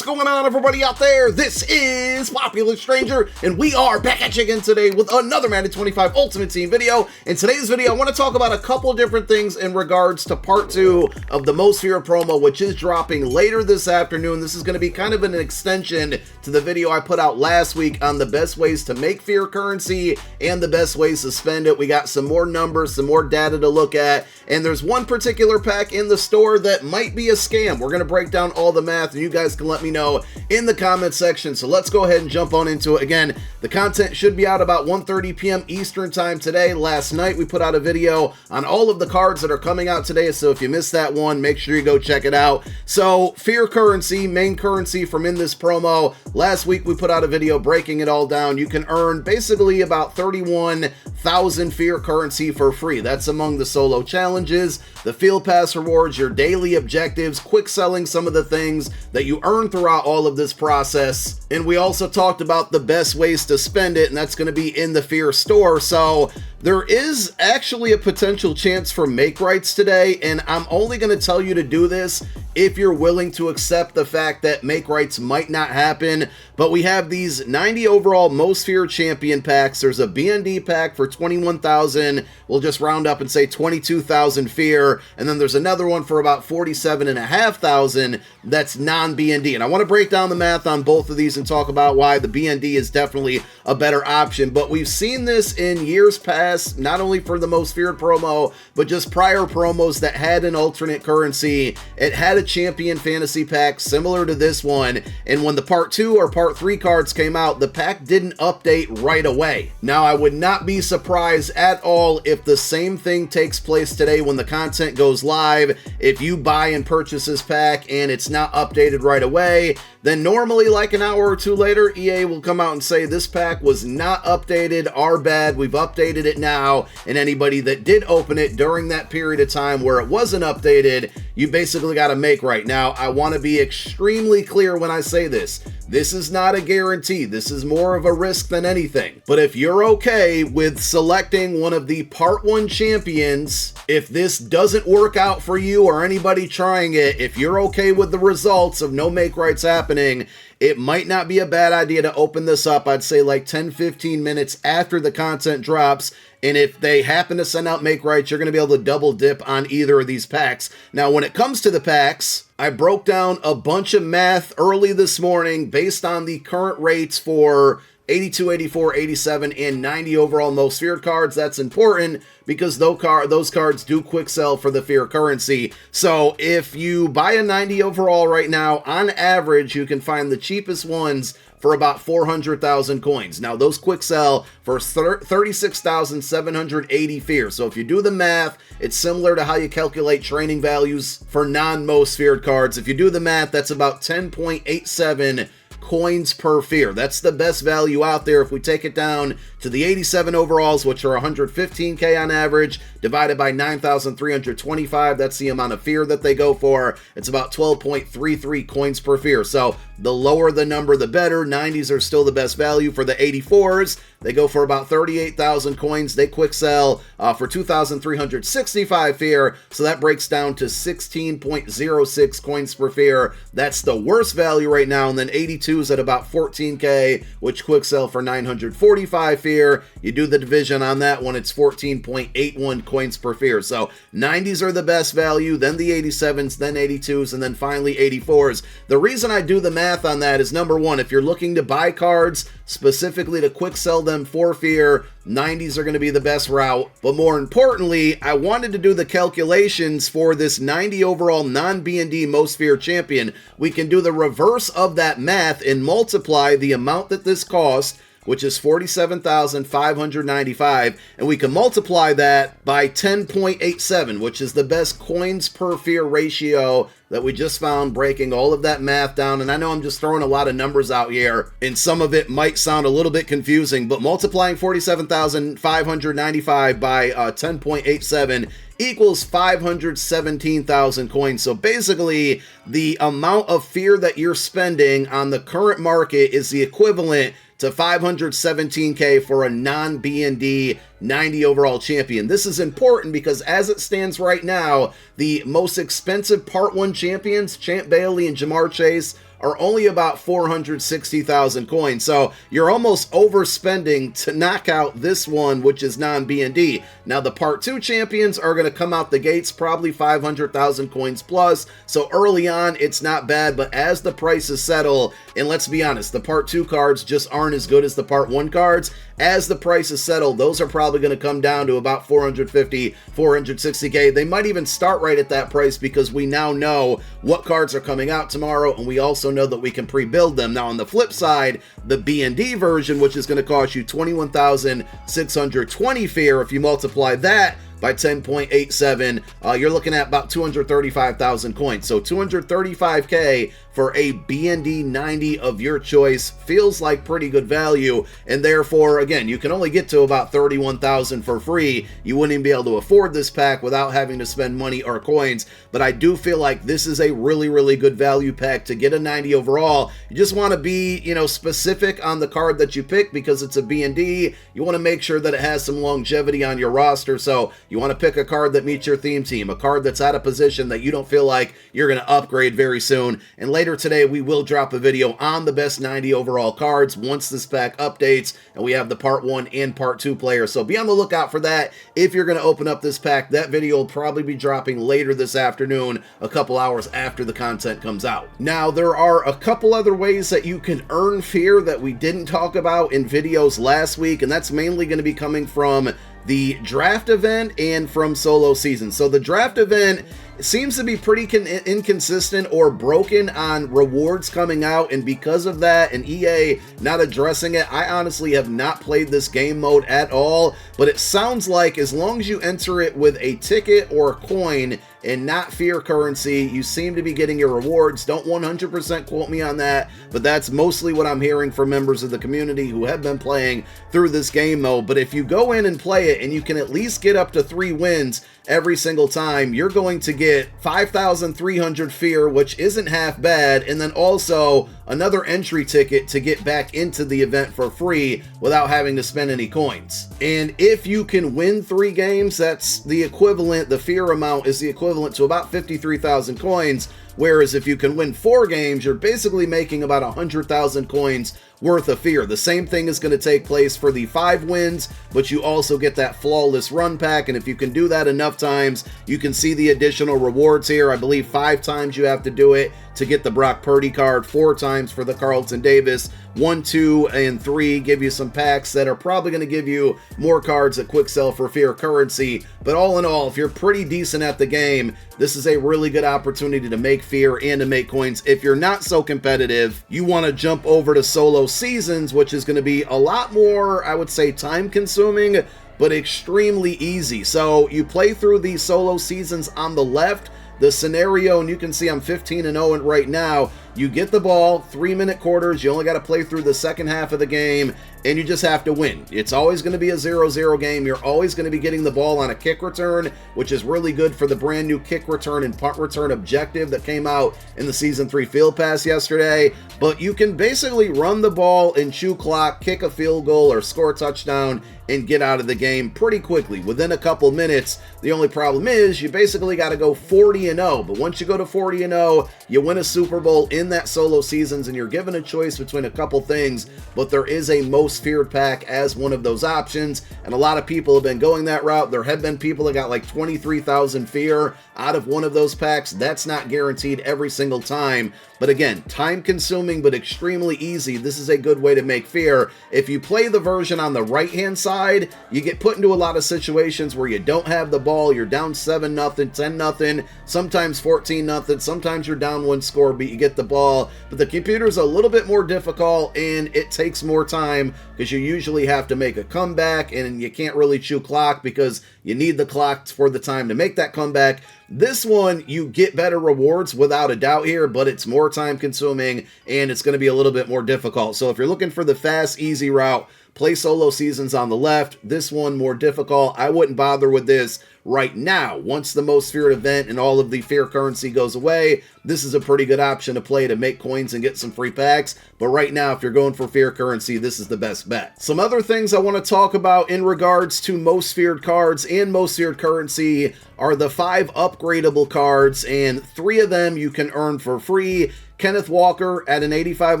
What's going on, everybody out there? This is Popular Stranger, and we are back at you again today with another Madden 25 Ultimate Team video. In today's video, I want to talk about a couple different things in regards to part 2 of the Most Feared promo, which is dropping later this afternoon. This is going to be kind of an extension to the video I put out last week on the best ways to make Fear currency and the best ways to spend it. We got some more numbers, some more data to look at, and there's one particular pack in the store that might be a scam. We're going to break down all the math, and you guys can let me know in the comment section. So let's go ahead and jump on into it. Again, the content should be out about 1:30 p.m. Eastern time today. Last night we put out a video on all of the cards that are coming out today, so if you missed that one, make sure you go check it out. So Fear currency, main currency from in this promo. Last week we put out a video breaking it all down. You can earn basically about 31,000 Fear currency for free. That's among the solo challenges, the field pass rewards, your daily objectives, quick selling some of the things that you earn throughout all of this process. And we also talked about the best ways to spend it, and that's going to be in the Fear store. So there is actually a potential chance for make rights today, and I'm only going to tell you to do this if you're willing to accept the fact that make rights might not happen. But we have these 90 overall Most Feared champion packs. There's a BND pack for 21,000. We'll just round up and say 22,000 Fear, and then there's another one for about 47,500 that's non-BND. And I want to break down the math on both of these and talk about why the BND is definitely a better option. But we've seen this in years past, not only for the Most Feared promo, but just prior promos that had an alternate currency. It had a champion fantasy pack similar to this one, and when the part 2 or part 3 cards came out, the pack didn't update right away. Now, I would not be surprised at all if the same thing takes place today when the content goes live. If you buy and purchase this pack and it's not updated right away, then normally like an hour or two later, EA will come out and say this pack was not updated, our bad, we've updated it now. And anybody that did open it during that period of time where it wasn't updated, you basically got to make right. Now, I want to be extremely clear when I say this. This is not a guarantee. This is more of a risk than anything. But if you're okay with selecting one of the part 1 champions, if this doesn't work out for you or anybody trying it, if you're okay with the results of no make rights happening, it might not be a bad idea to open this up, I'd say like 10-15 minutes after the content drops. And if they happen to send out make rights, you're going to be able to double dip on either of these packs. Now, when it comes to the packs, I broke down a bunch of math early this morning based on the current rates for 82, 84, 87, and 90 overall Most Feared cards. That's important because those cards do quick sell for the Fear currency. So if you buy a 90 overall right now, on average, you can find the cheapest ones for about 400,000 coins. Now, those quick sell for 36,780 Fear. So if you do the math, it's similar to how you calculate training values for non-Most Feared cards. If you do the math, that's about 10.87 coins per Fear. That's the best value out there. If we take it down to the 87 overalls, which are 115k on average, divided by 9,325, that's the amount of Fear that they go for. It's about 12.33 coins per Fear. So the lower the number, the better. 90s are still the best value. For the 84s, they go for about 38,000 coins. They quick sell for 2,365 Fear. So that breaks down to 16.06 coins per Fear. That's the worst value right now. And then 82s at about 14k, which quick sell for 945 Fear. You do the division on that one, it's 14.81 coins per Fear. So 90s are the best value, then the 87s, then 82s, and then finally 84s. The reason I do the math on that is, number one, if you're looking to buy cards specifically to quick sell them for Fear, 90s are going to be the best route. But more importantly, I wanted to do the calculations for this 90 overall non-BND Most Feared champion. We can do the reverse of that math and multiply the amount that this cost, which is 47,595, and we can multiply that by 10.87, which is the best coins per Fear ratio that we just found, breaking all of that math down. And I know I'm just throwing a lot of numbers out here, and some of it might sound a little bit confusing, but multiplying 47,595 by 10.87 equals 517,000 coins. So basically, the amount of Fear that you're spending on the current market is the equivalent to 517k for a non-BND 90 overall champion. This is important because as it stands right now, the most expensive Part 1 champions, Champ Bailey and Jamar Chase, are only about 460,000 coins. So you're almost overspending to knock out this one, which is non-B&D. Now the Part 2 champions are going to come out the gates probably 500,000 coins plus. So early on, it's not bad, but as the prices settle, and let's be honest, the Part 2 cards just aren't as good as the Part 1 cards. As the prices settle, those are probably going to come down to about 450, 460k. They might even start right at that price because we now know what cards are coming out tomorrow, and we also know that we can pre-build them. Now on the flip side, the B&D version, which is going to cost you 21,620 fear, if you multiply that by 10.87, you're looking at about 235,000 coins. So 235k for a B&D 90 of your choice feels like pretty good value, and therefore, again, you can only get to about 31,000 for free. You wouldn't even be able to afford this pack without having to spend money or coins, but I do feel like this is a really, really good value pack to get a 90 overall. You just want to be, you know, specific on the card that you pick because it's a B&D. You want to make sure that it has some longevity on your roster, so you want to pick a card that meets your theme team, a card that's at a position that you don't feel like you're going to upgrade very soon. And later today, we will drop a video on the best 90 overall cards once this pack updates, and we have the Part 1 and Part 2 players. So be on the lookout for that. If you're going to open up this pack, that video will probably be dropping later this afternoon, a couple hours after the content comes out. Now, there are a couple other ways that you can earn fear that we didn't talk about in videos last week, and that's mainly going to be coming from the draft event and from solo season. So the draft event seems to be pretty inconsistent or broken on rewards coming out, and because of that and EA not addressing it, I honestly have not played this game mode at all, but it sounds like as long as you enter it with a ticket or a coin and not fear currency, you seem to be getting your rewards. Don't 100% quote me on that, but that's mostly what I'm hearing from members of the community who have been playing through this game mode. But if you go in and play it and you can at least get up to 3 wins every single time, you're going to get 5,300 fear, which isn't half bad, and then also another entry ticket to get back into the event for free without having to spend any coins. And if you can win 3 games, that's the equivalent, the fear amount is the equivalent to about 53,000 coins, whereas if you can win 4 games, you're basically making about 100,000 coins worth of fear. The same thing is going to take place for the 5 wins, but you also get that flawless run pack, and if you can do that enough times, you can see the additional rewards here. I believe 5 times you have to do it to get the Brock Purdy card, 4 times for the Carlton Davis. 1, 2, and 3 give you some packs that are probably going to give you more cards at quick sell for fear currency. But all in all, if you're pretty decent at the game, this is a really good opportunity to make fear and to make coins. If you're not so competitive, you want to jump over to solo seasons, which is going to be a lot more, I would say, time consuming, but extremely easy. So you play through these solo seasons on the left, the scenario, and you can see I'm 15-0 right now. You get the ball, 3-minute quarters, you only got to play through the second half of the game, and you just have to win. It's always going to be a 0-0 game. You're always going to be getting the ball on a kick return, which is really good for the brand new kick return and punt return objective that came out in the Season 3 Field Pass yesterday. But you can basically run the ball and chew clock, kick a field goal, or score a touchdown, and get out of the game pretty quickly, within a couple minutes. The only problem is you basically got to go 40-0, but once you go to 40-0, you win a Super Bowl in that solo seasons, and you're given a choice between a couple things, but there is a most feared pack as one of those options, and a lot of people have been going that route. There have been people that got like 23,000 fear out of one of those packs. That's not guaranteed every single time, but again, time consuming but extremely easy. This is a good way to make fear. If you play the version on the right hand side, you get put into a lot of situations where you don't have the ball, you're down 7-0, 10-0, sometimes 14-0, sometimes you're down 1 score, but you get the ball. But the computer's a little bit more difficult, and it takes more time because you usually have to make a comeback, and you can't really chew clock because you need the clock for the time to make that comeback. This one, you get better rewards without a doubt here, but it's more time consuming and it's going to be a little bit more difficult. So if you're looking for the fast, easy route, play solo seasons on the left. This one more difficult. I wouldn't bother with this right now. Once the most feared event and all of the fear currency goes away, this is a pretty good option to play to make coins and get some free packs. But right now, if you're going for fear currency, this is the best bet. Some other things I want to talk about in regards to most feared cards and most feared currency are the 5 upgradable cards, and 3 of them you can earn for free. Kenneth Walker at an 85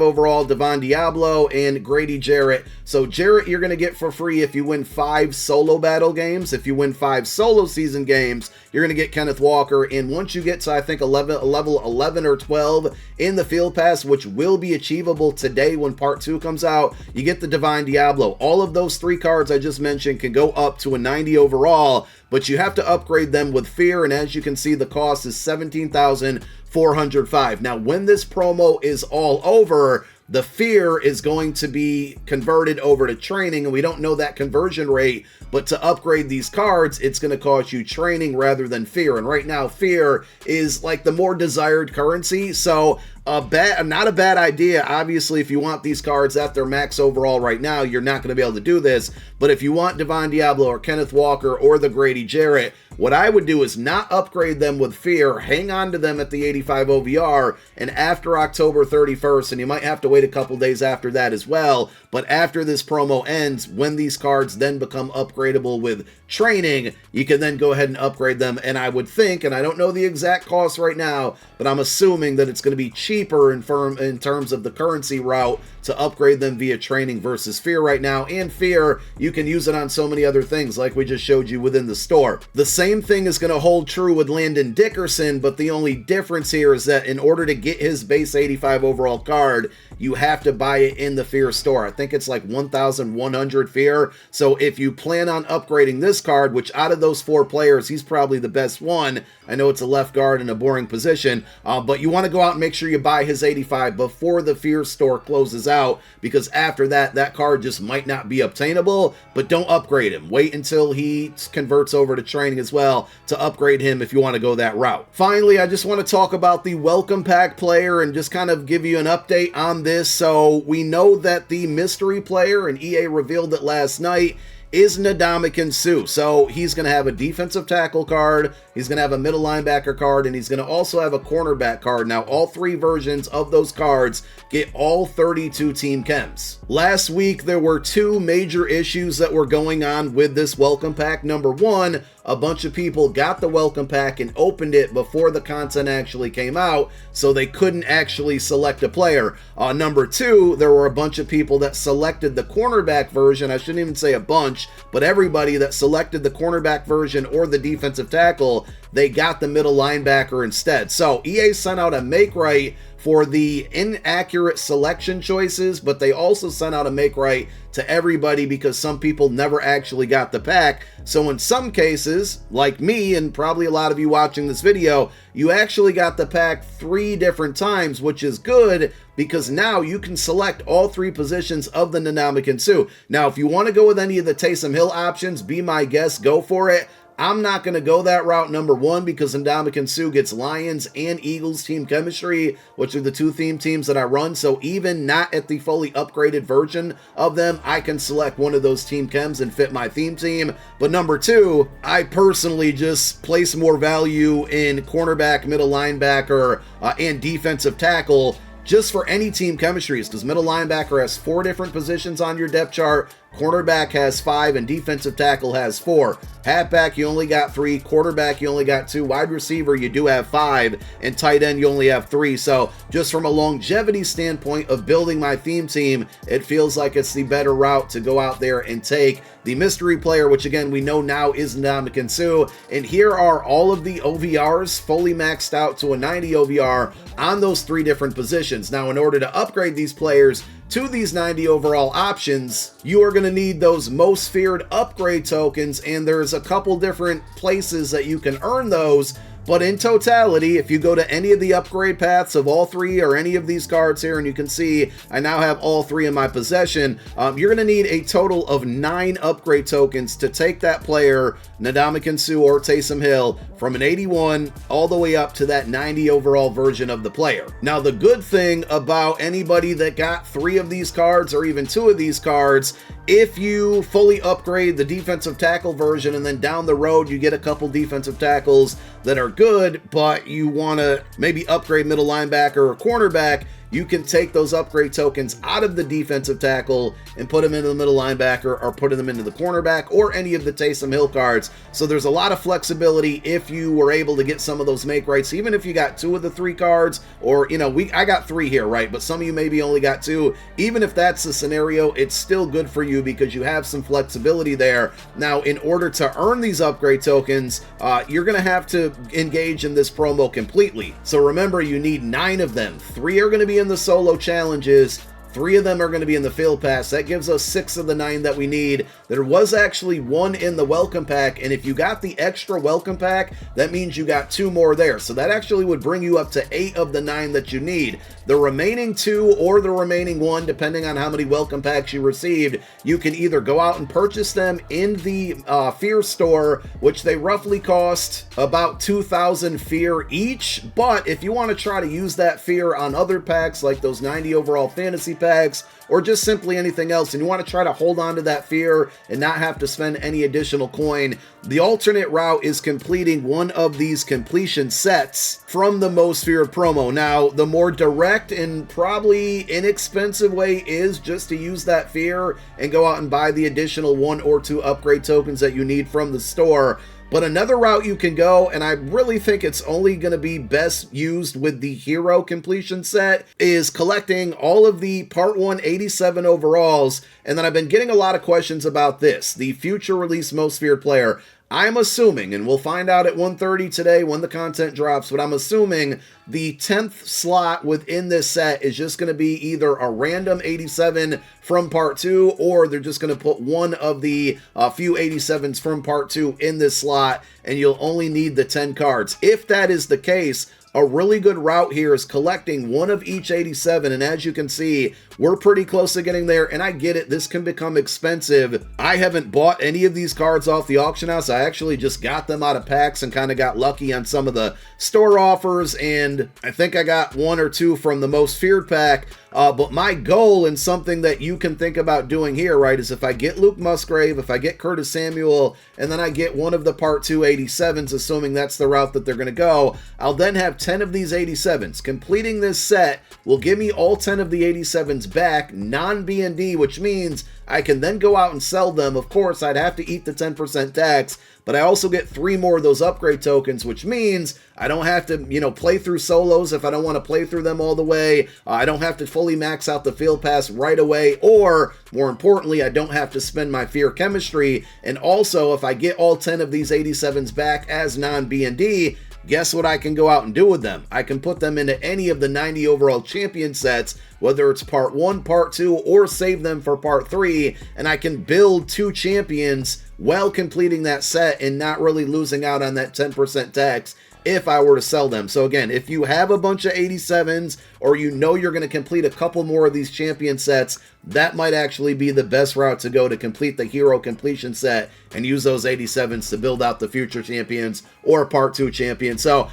overall, Devon Diablo, and Grady Jarrett. So Jarrett you're going to get for free if you win 5 solo battle games. If you win 5 solo season games, you're going to get Kenneth Walker. And once you get to, I think, level 11 or 12 in the Field Pass, which will be achievable today when Part 2 comes out, you get the Divine Diablo. All of those 3 cards I just mentioned can go up to a 90 overall, but you have to upgrade them with Fear, and as you can see, the cost is 17,405. Now, when this promo is all over, the Fear is going to be converted over to Training, and we don't know that conversion rate, but to upgrade these cards, it's going to cost you Training rather than Fear, and right now, Fear is like the more desired currency, so not a bad idea. Obviously, if you want these cards at their max overall right now, you're not going to be able to do this, but if you want Divine Diablo or Kenneth Walker or the Grady Jarrett, what I would do is not upgrade them with Fear, hang on to them at the 85 OVR, and after October 31st, and you might have to wait a couple days after that as well, but after this promo ends, when these cards then become upgradable with Training, you can then go ahead and upgrade them, and I would think, and I don't know the exact cost right now, but I'm assuming that it's going to be cheaper in terms of the currency route to upgrade them via Training versus Fear right now, and Fear, you can use it on so many other things like we just showed you within the store. The same thing is going to hold true with Landon Dickerson, but the only difference here is that in order to get his base 85 overall card, you have to buy it in the Fear store. I think it's like 1,100 Fear, so if you plan on upgrading this card, which out of those 4 players, he's probably the best one. I know it's a left guard in a boring position, but you want to go out and make sure you buy his 85 before the Fear store closes out, because after that, that card just might not be obtainable, but don't upgrade him. Wait until he converts over to Training as well to upgrade him if you want to go that route. Finally, I just want to talk about the Welcome Pack player and just kind of give you an update on this. So we know that the mystery player, and EA revealed it last night, is Ndamukong Suh. So he's going to have a defensive tackle card, he's going to have a middle linebacker card, and he's going to also have a cornerback card. Now, all 3 versions of those cards get all 32 team chems. Last week, there were 2 major issues that were going on with this welcome pack. Number 1, a bunch of people got the welcome pack and opened it before the content actually came out, so they couldn't actually select a player. Number 2, there were a bunch of people that selected the cornerback version. I shouldn't even say a bunch, but everybody that selected the cornerback version or the defensive tackle, they got the middle linebacker instead. So EA sent out a make right for the inaccurate selection choices, but they also sent out a make right to everybody because some people never actually got the pack. So in some cases, like me and probably a lot of you watching this video, you actually got the pack 3 different times, which is good because now you can select all 3 positions of the Ndamukong Suh. Now, if you want to go with any of the Taysom Hill options, be my guest, go for it. I'm not going to go that route, number 1, because Ndamukong Suh gets Lions and Eagles team chemistry, which are the 2 theme teams that I run. So even not at the fully upgraded version of them, I can select one of those team chems and fit my theme team. But number 2, I personally just place more value in cornerback, middle linebacker, and defensive tackle just for any team chemistries, because middle linebacker has 4 different positions on your depth chart, cornerback has 5, and defensive tackle has 4. Halfback, you only got 3. Quarterback, you only got 2. Wide receiver, you do have 5. And tight end, you only have 3. So just from a longevity standpoint of building my theme team, it feels like it's the better route to go out there and take the mystery player, which again, we know now is Ndamukong Suh. And here are all of the OVRs fully maxed out to a 90 OVR on those 3 different positions. Now, in order to upgrade these players to these 90 overall options, you are going to need those most feared upgrade tokens, and there's a couple different places that you can earn those. But in totality, if you go to any of the upgrade paths of all 3 or any of these cards here, and you can see I now have all 3 in my possession, you're going to need a total of 9 upgrade tokens to take that player, Ndamukong Suh or Taysom Hill, from an 81 all the way up to that 90 overall version of the player. Now, the good thing about anybody that got 3 of these cards or even 2 of these cards, if you fully upgrade the defensive tackle version and then down the road you get a couple defensive tackles that are good, but you want to maybe upgrade middle linebacker or cornerback, you can take those upgrade tokens out of the defensive tackle and put them into the middle linebacker, or putting them into the cornerback, or any of the Taysom Hill cards. So there's a lot of flexibility if you were able to get some of those make rights, even if you got 2 of the 3 cards, or, you know, I got 3 here, right? But some of you maybe only got 2. Even if that's the scenario, it's still good for you because you have some flexibility there. Now, in order to earn these upgrade tokens, you're going to have to engage in this promo completely. So remember, you need 9 of them. 3 are going to be in the solo challenges. 3 of them are going to be in the field pass. That gives us 6 of the 9 that we need. There was actually 1 in the welcome pack, and if you got the extra welcome pack, that means you got 2 more there. So that actually would bring you up to 8 of the 9 that you need. The remaining 2 or the remaining 1, depending on how many welcome packs you received, you can either go out and purchase them in the Fear store, which they roughly cost about 2,000 Fear each. But if you want to try to use that Fear on other packs, like those 90 overall fantasy packs, or just simply anything else, and you want to try to hold on to that Fear and not have to spend any additional coin, the alternate route is completing one of these completion sets from the Most Feared promo. Now, the more direct and probably inexpensive way is just to use that Fear and go out and buy the additional 1 or 2 upgrade tokens that you need from the store. But another route you can go, and I really think it's only going to be best used with the Hero completion set, is collecting all of the Part 1 87 overalls. And then I've been getting a lot of questions about this, the future release Most Feared player. I'm assuming, and we'll find out at 1:30 today when the content drops, but I'm assuming the 10th slot within this set is just going to be either a random 87 from Part 2, or they're just going to put one of the few 87s from Part 2 in this slot, and you'll only need the 10 cards. If that is the case, a really good route here is collecting one of each 87, and as you can see, we're pretty close to getting there, and I get it, this can become expensive. I haven't bought any of these cards off the auction house. I actually just got them out of packs and kind of got lucky on some of the store offers, and I think I got 1 or 2 from the Most Feared pack. But my goal, and something that you can think about doing here, right, is if I get Luke Musgrave, if I get Curtis Samuel, and then I get one of the Part 2 87s, assuming that's the route that they're going to go, I'll then have 10 of these 87s. Completing this set will give me all 10 of the 87s back, non-B&D, which means I can then go out and sell them. Of course, I'd have to eat the 10% tax, but I also get 3 more of those upgrade tokens, which means I don't have to, you know, play through solos if I don't want to play through them all the way. I don't have to fully max out the field pass right away, or more importantly, I don't have to spend my Fear chemistry. And also, if I get all 10 of these 87s back as non-B&D, guess what I can go out and do with them? I can put them into any of the 90 overall champion sets, whether it's Part 1, Part 2, or save them for Part 3, and I can build 2 champions while completing that set and not really losing out on that 10% tax if I were to sell them. So again, if you have a bunch of 87s, or you know you're going to complete a couple more of these champion sets, that might actually be the best route to go to complete the Hero completion set and use those 87s to build out the future champions or Part 2 champions. So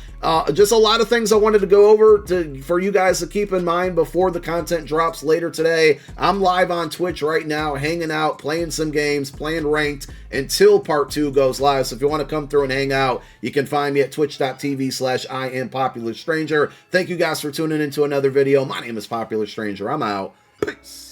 just a lot of things I wanted to go over for you guys to keep in mind before the content drops later today. I'm live on Twitch right now, hanging out, playing some games, playing ranked until Part 2 goes live. So if you want to come through and hang out, you can find me at twitch.tv/IamPopularStranger. Thank you guys for tuning into another video. My name is Popular Stranger. I'm out. Peace.